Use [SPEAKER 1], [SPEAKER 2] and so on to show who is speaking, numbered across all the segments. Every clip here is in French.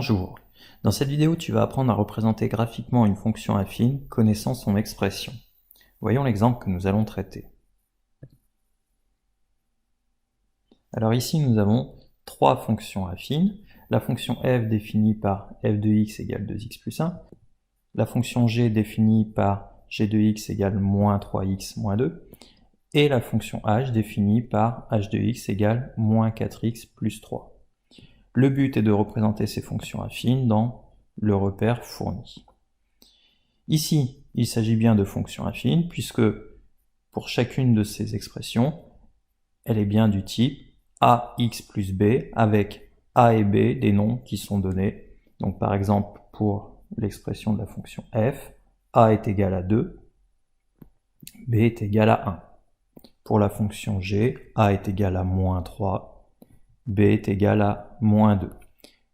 [SPEAKER 1] Bonjour, dans cette vidéo tu vas apprendre à représenter graphiquement une fonction affine connaissant son expression. Voyons l'exemple que nous allons traiter. Alors ici nous avons trois fonctions affines, la fonction f définie par f de x égale 2x plus 1, la fonction g définie par g de x égale moins 3x moins 2, et la fonction h définie par h de x égale moins 4x plus 3. Le but est de représenter ces fonctions affines dans le repère fourni. Ici, il s'agit bien de fonctions affines, puisque pour chacune de ces expressions, elle est bien du type ax plus b, avec a et b des noms qui sont donnés. Donc par exemple, pour l'expression de la fonction f, a est égal à 2, b est égal à 1. Pour la fonction g, a est égal à moins 3, b est égal à moins 2.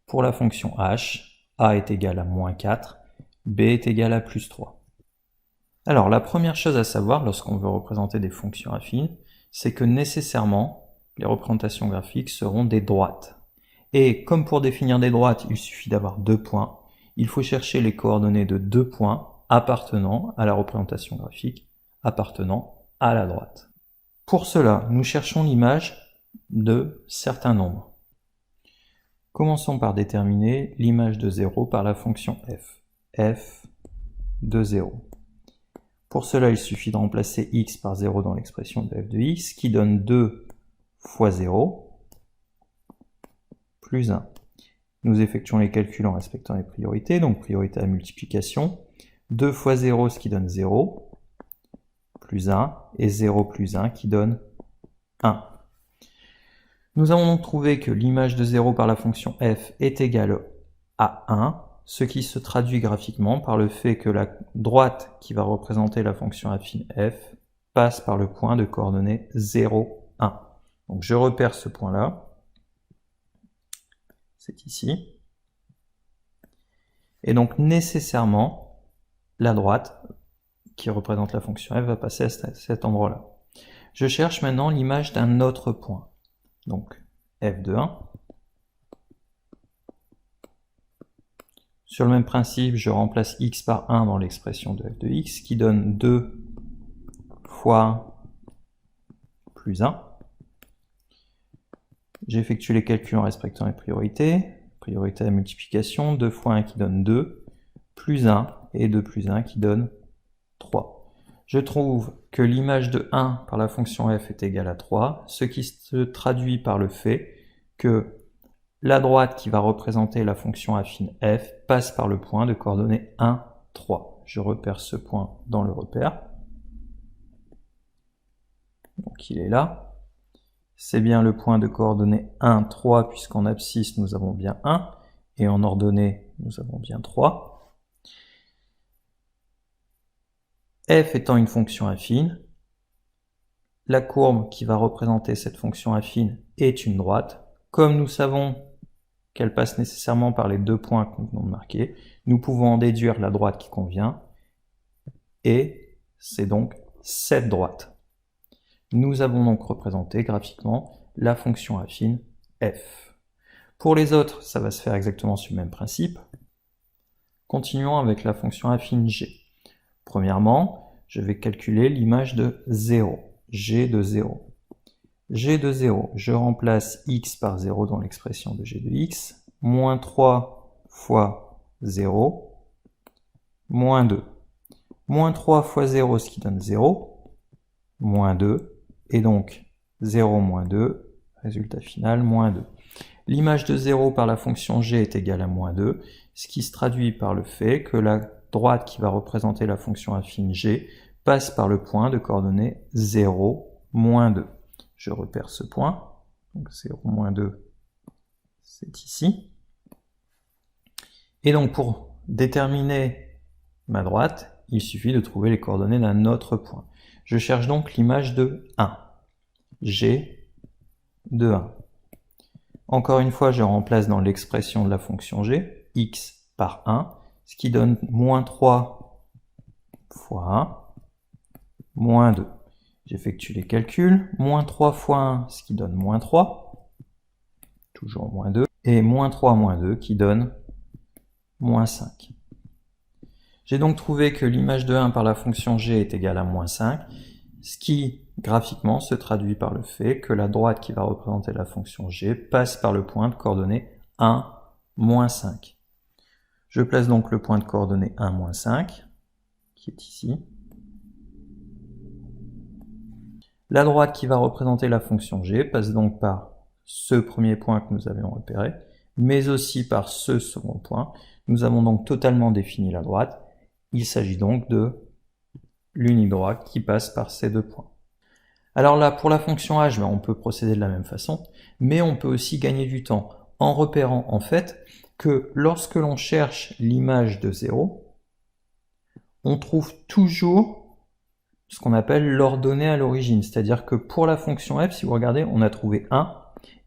[SPEAKER 1] Pour la fonction h, a est égal à moins 4, b est égal à plus 3. Alors la première chose à savoir lorsqu'on veut représenter des fonctions affines, c'est que nécessairement les représentations graphiques seront des droites. Et comme pour définir des droites, il suffit d'avoir deux points, il faut chercher les coordonnées de deux points appartenant à la représentation graphique appartenant à la droite. Pour cela, nous cherchons l'image de certains nombres. Commençons par déterminer l'image de 0 par la fonction f de 0. Pour cela, il suffit de remplacer x par 0 dans l'expression de f de x, qui donne 2 fois 0, plus 1. Nous effectuons les calculs en respectant les priorités, donc priorité à multiplication. 2 fois 0, ce qui donne 0, plus 1, et 0 plus 1, qui donne 1. Nous avons donc trouvé que l'image de 0 par la fonction f est égale à 1, ce qui se traduit graphiquement par le fait que la droite qui va représenter la fonction affine f passe par le point de coordonnées 0, 1. Donc je repère ce point-là, c'est ici, et donc nécessairement la droite qui représente la fonction f va passer à cet endroit-là. Je cherche maintenant l'image d'un autre point. Donc f de 1. Sur le même principe, je remplace x par 1 dans l'expression de f de x, qui donne 2 fois plus 1. J'effectue les calculs en respectant les priorités. Priorité à multiplication, 2 fois 1 qui donne 2, plus 1, et 2 plus 1 qui donne 3. Je trouve que l'image de 1 par la fonction f est égale à 3, ce qui se traduit par le fait que la droite qui va représenter la fonction affine f passe par le point de coordonnées 1, 3. Je repère ce point dans le repère. Donc il est là. C'est bien le point de coordonnées 1, 3, puisqu'en abscisse nous avons bien 1, et en ordonnée nous avons bien 3. f étant une fonction affine, la courbe qui va représenter cette fonction affine est une droite. Comme nous savons qu'elle passe nécessairement par les deux points que nous venons de marquer, nous pouvons en déduire la droite qui convient, et c'est donc cette droite. Nous avons donc représenté graphiquement la fonction affine f. Pour les autres, ça va se faire exactement sur le même principe. Continuons avec la fonction affine g. Premièrement, je vais calculer l'image de 0, g de 0. g de 0, je remplace x par 0 dans l'expression de g de x, moins 3 fois 0, moins 2. Moins 3 fois 0, ce qui donne 0, moins 2, et donc 0 moins 2, résultat final, moins 2. L'image de 0 par la fonction g est égale à moins 2, ce qui se traduit par le fait que la droite qui va représenter la fonction affine g passe par le point de coordonnées 0, moins 2. Je repère ce point, donc 0, moins 2, c'est ici. Et donc pour déterminer ma droite, il suffit de trouver les coordonnées d'un autre point. Je cherche donc l'image de 1, g de 1. Encore une fois, je remplace dans l'expression de la fonction g, x par 1, ce qui donne moins 3 fois 1, moins 2. J'effectue les calculs, moins 3 fois 1, ce qui donne moins 3, toujours moins 2, et moins 3 moins 2 qui donne moins 5. J'ai donc trouvé que l'image de 1 par la fonction g est égale à moins 5, ce qui, graphiquement, se traduit par le fait que la droite qui va représenter la fonction g passe par le point de coordonnées 1, moins 5. Je place donc le point de coordonnées 1, moins 5, qui est ici. La droite qui va représenter la fonction g passe donc par ce premier point que nous avions repéré, mais aussi par ce second point. Nous avons donc totalement défini la droite. Il s'agit donc de l'unique droite qui passe par ces deux points. Alors là, pour la fonction h, on peut procéder de la même façon, mais on peut aussi gagner du temps en repérant en fait que lorsque l'on cherche l'image de 0, on trouve toujours ce qu'on appelle l'ordonnée à l'origine. C'est-à-dire que pour la fonction f, si vous regardez, on a trouvé 1,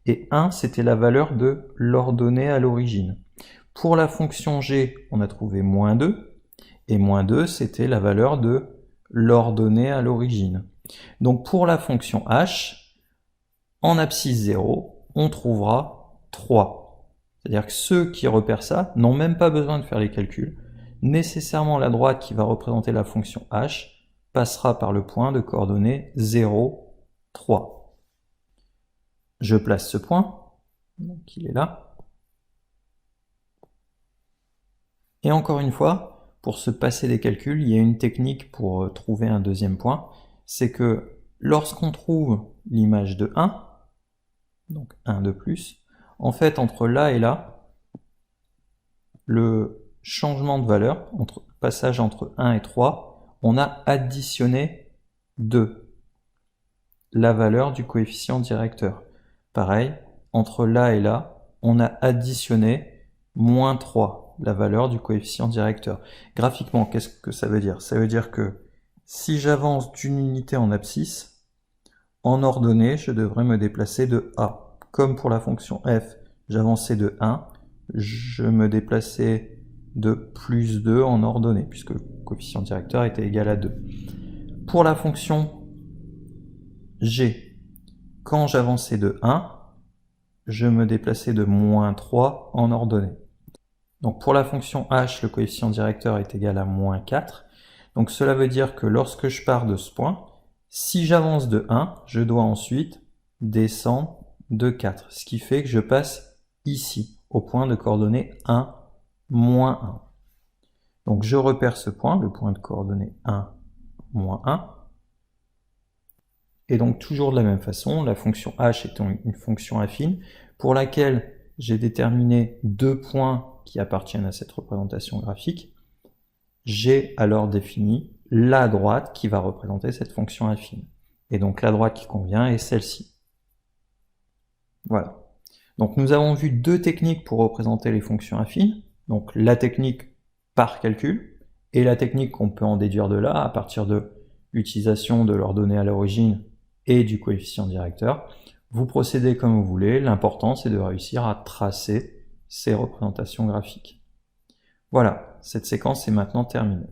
[SPEAKER 1] et 1 c'était la valeur de l'ordonnée à l'origine. Pour la fonction g, on a trouvé moins 2, et moins 2 c'était la valeur de l'ordonnée à l'origine. Donc pour la fonction h, en abscisse 0, on trouvera 3. C'est-à-dire que ceux qui repèrent ça n'ont même pas besoin de faire les calculs. Nécessairement, la droite qui va représenter la fonction h passera par le point de coordonnées 0, 3. Je place ce point, donc il est là. Et encore une fois, pour se passer des calculs, il y a une technique pour trouver un deuxième point, c'est que lorsqu'on trouve l'image de 1, donc 1 de plus, en fait entre là et là, le changement de valeur, passage entre 1 et 3, on a additionné 2, la valeur du coefficient directeur. Pareil, entre là et là, on a additionné moins 3, la valeur du coefficient directeur. Graphiquement, qu'est-ce que ça veut dire? Ça veut dire que si j'avance d'une unité en abscisse, en ordonnée, je devrais me déplacer de A. Comme pour la fonction f, j'avançais de 1, je me déplaçais de plus 2 en ordonnée, puisque le coefficient directeur était égal à 2. Pour la fonction g, quand j'avançais de 1, je me déplaçais de moins 3 en ordonnée. Donc pour la fonction h, le coefficient directeur est égal à moins 4. Donc cela veut dire que lorsque je pars de ce point, si j'avance de 1, je dois ensuite descendre de 4. Ce qui fait que je passe ici, au point de coordonnées 1, moins 1. Donc je repère ce point, le point de coordonnées 1, moins 1. Et donc toujours de la même façon, la fonction h étant une fonction affine, pour laquelle j'ai déterminé deux points qui appartiennent à cette représentation graphique, j'ai alors défini la droite qui va représenter cette fonction affine. Et donc la droite qui convient est celle-ci. Voilà. Donc nous avons vu deux techniques pour représenter les fonctions affines. Donc la technique par calcul, et la technique qu'on peut en déduire de là, à partir de l'utilisation de l'ordonnée à l'origine et du coefficient directeur. Vous procédez comme vous voulez, l'important c'est de réussir à tracer ces représentations graphiques. Voilà, cette séquence est maintenant terminée.